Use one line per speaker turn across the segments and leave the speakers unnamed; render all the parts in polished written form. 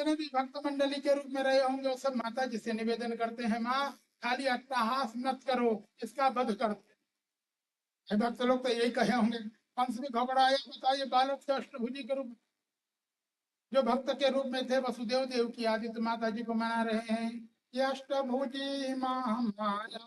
जितने भी भक्त मंडली के रूप में रहे होंगे वो सब माता जी से निवेदन करते हैं, माँ खाली अट्टहास मत करो, इसका वध कर दो। भक्त लोग तो यही कहे होंगे। कंस भी घबराया, बताइए बालक से अष्टभुजी के रूप, जो भक्त के रूप में थे वसुदेव देव की आदित्य माता जी को मना रहे हैं, ये अष्टभुजी माँ माया।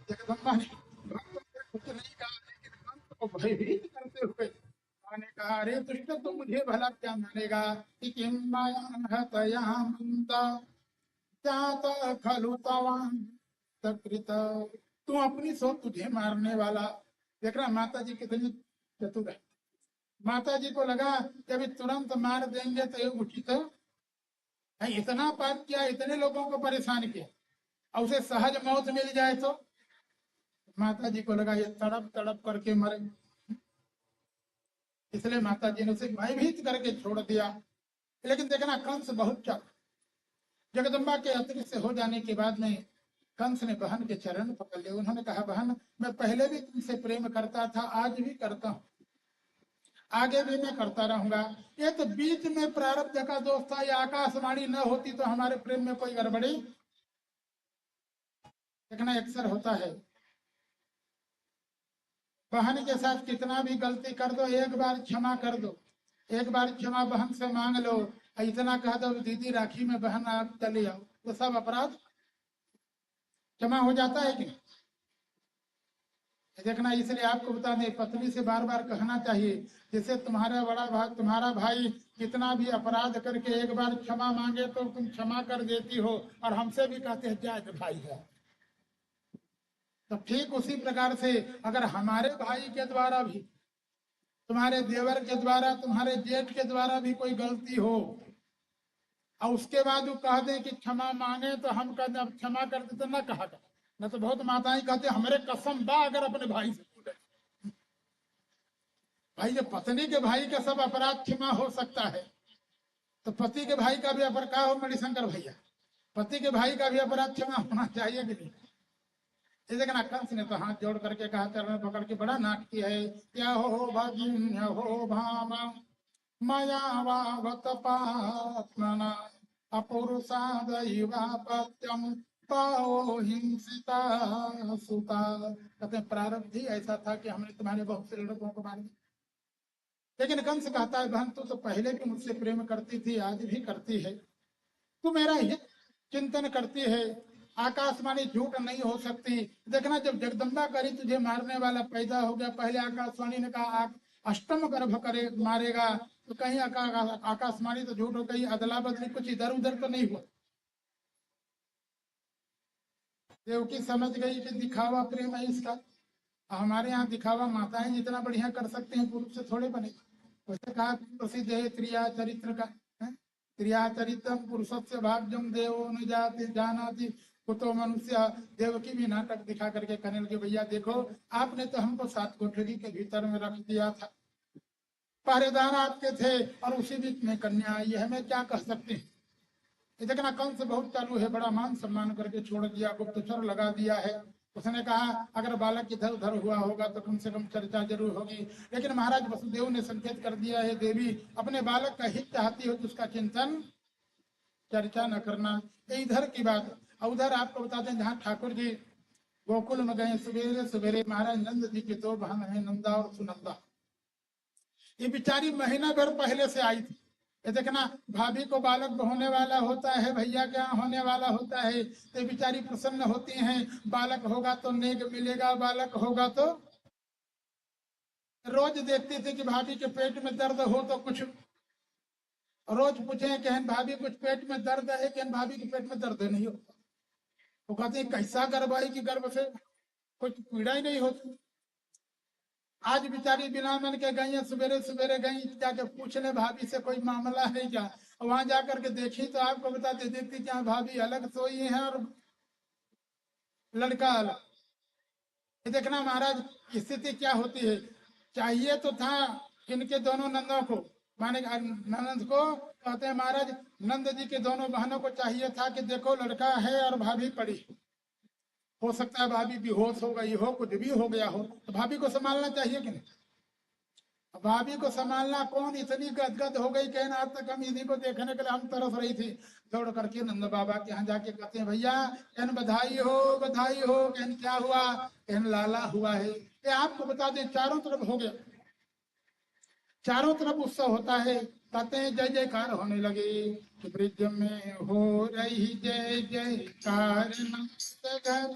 जगदम्बा ने कुछ नहीं कहा, लेकिन कंस को भयभीत करते हुए माँ ने कहा, अरे दुष्ट तू मुझे भला क्या मानेगा कि किम माया हतयामंत जात खलु तवाम सकृत। तू अपनी सो तुझे मारने वाला। देख रहा माता जी कितनी चतुर है। माता जी को लगा कि अभी तुरंत मार देंगे तो ये उचित है, इतना पाप किया, इतने लोगों को परेशान किया और उसे सहज मौत मिल जाए तो। माता जी को लगा ये तड़प तड़प करके मरे, इसलिए माता जी ने उसे भयभीत करके छोड़ दिया। लेकिन देखना कंस बहुत चाल। जगदम्बा के अदृश्य हो जाने के बाद में कंस ने बहन के चरण पकड़ लिए। उन्होंने कहा, बहन मैं पहले भी तुमसे प्रेम करता था, आज भी करता हूँ, आगे भी मैं करता रहूंगा। ये तो बीच में प्रारब्ध का दोष था, ये आकाशवाणी न होती तो हमारे प्रेम में कोई गड़बड़ी। देखना अक्सर होता है, बहन के साथ कितना भी गलती कर दो, एक बार क्षमा कर दो, एक बार क्षमा बहन से मांग लो, इतना कह दो दीदी राखी में बहन आप चले आओ, तो सब अपराध क्षमा हो जाता है कि देखना। इसलिए आपको बता दें, पत्नी से बार बार कहना चाहिए, जैसे तुम्हारा बड़ा भाई, तुम्हारा भाई कितना भी अपराध करके एक बार क्षमा मांगे तो तुम क्षमा कर देती हो, और हमसे भी कहते हैं जाए भाई है। तो ठीक उसी प्रकार से अगर हमारे भाई के द्वारा भी, तुम्हारे देवर के द्वारा, तुम्हारे जेठ के द्वारा भी कोई गलती हो और उसके बाद वो कह दे कि क्षमा मांगे, तो हम कहते क्षमा कर दे तो न कहा कर। न तो बहुत माताएं कहते हमारे कसम बा अगर अपने भाई से बोले। भाई जब पत्नी के भाई का सब अपराध क्षमा हो सकता है तो पति के भाई का भी अपराध का हो मणिशंकर भैया, पति के भाई का भी अपराध क्षमा होना चाहिए कि नहीं। इसे कहना कंस ने तो हाथ जोड़ करके कहा, चरण पकड़ के बड़ा नाटकी है, क्या हो भगिन्य हो भाम मया वावत पात्मना अपुरुषादैवापत्यम पाओ हिंसिता सुता। कहते हैं प्रारब्ध ही ऐसा था कि हमने तुम्हारे बहुत से लड़कों को मार दिया। लेकिन कंस कहता है बहन तू तो पहले भी मुझसे प्रेम करती थी, आज भी करती है, तू मेरा हित चिंतन करती है, आकाशवाणी झूठ नहीं हो सकती। देखना जब जगदम्बा करी तुझे मारने वाला पैदा हो गया, पहले आकाशवाणी ने कहा अष्टम गर्भ करे मारेगा, तो कहीं आकाशवाणी तो झूठ हो गई, अदला बदली कुछ इधर उधर तो नहीं हुआ। देवकी समझ गई कि दिखावा प्रेम है इसका। हमारे यहाँ दिखावा माताएं जितना बढ़िया कर सकते हैं पुरुष से थोड़े बने। वैसे कहा प्रसिद्ध है त्रिया चरित्र का, त्रिया चरित्र पुरुषस्य भाग्यम देवो न जाति जानाति कुतो मनुष्य। देवकी भी नाटक दिखा करके कहने लगे भैया देखो आपने तो हमको 7 कोठरी के भीतर में रख दिया था, पहरेदार आपके थे और उसी बीच में कन्या आई है, हमें क्या कह सकते हैं। देखना कंस बहुत चालू है, बड़ा मान सम्मान करके छोड़ दिया, गुप्तचर लगा दिया है। उसने कहा अगर बालक इधर उधर हुआ होगा तो कम से कम चर्चा जरूर होगी, लेकिन महाराज वसुदेव ने संकेत कर दिया है देवी अपने बालक का हित चाहती हो तो उसका चिंतन चर्चा न करना। इधर की बात। उधर आपको बताते हैं जहाँ ठाकुर जी गोकुल में गए सवेरे सवेरे, महाराज नंद जी की 2 बहन है नंदा और सुनंदा, ये बेचारी महीना भर पहले से आई थी। ये देखना भाभी को बालक होने वाला होता है, भैया क्या होने वाला होता है, तो बेचारी प्रसन्न होती हैं, बालक होगा तो नेक मिलेगा, बालक होगा तो। रोज देखती थी कि भाभी के पेट में दर्द हो तो कुछ, रोज पूछे कि भाभी कुछ पेट में दर्द है, कि भाभी के पेट में दर्द नहीं होता। वो कहते हैं कैसा गर्भ है कि गर्भ से कुछ पीड़ा ही नहीं होती। आज बेचारी बिना मन के गई, सवेरे सवेरे गई जाके पूछने भाभी से कोई मामला है क्या, वहां जाकर के देखी तो आपको बताते देखती क्या भाभी अलग सोई है और लड़का अलग। देखना महाराज स्थिति क्या होती है। चाहिए तो था इनके दोनों नंदों को, माने नंद को कहते हैं महाराज नंद जी के दोनों बहनों को चाहिए था कि देखो लड़का है और भाभी पड़ी, हो सकता है भाभी बेहोश हो गई हो, कुछ भी हो गया हो, तो भाभी को संभालना चाहिए कि नहीं। भाभी को संभालना कौन, इतनी गदगद हो गई कहना आज तक हम इन्हीं को देखने के लिए हम तरस रही थी। दौड़ करके नंद बाबा के यहाँ जाके कहते हैं भैया कहन बधाई हो बधाई हो। कहन क्या हुआ, कहन लाला हुआ है। ये आपको बता दें चारों तरफ हो गया, चारों तरफ उत्सव होता है। कहते हैं जय जयकार होने लगे कि ब्रिज में हो रही जय जयकार नंद घर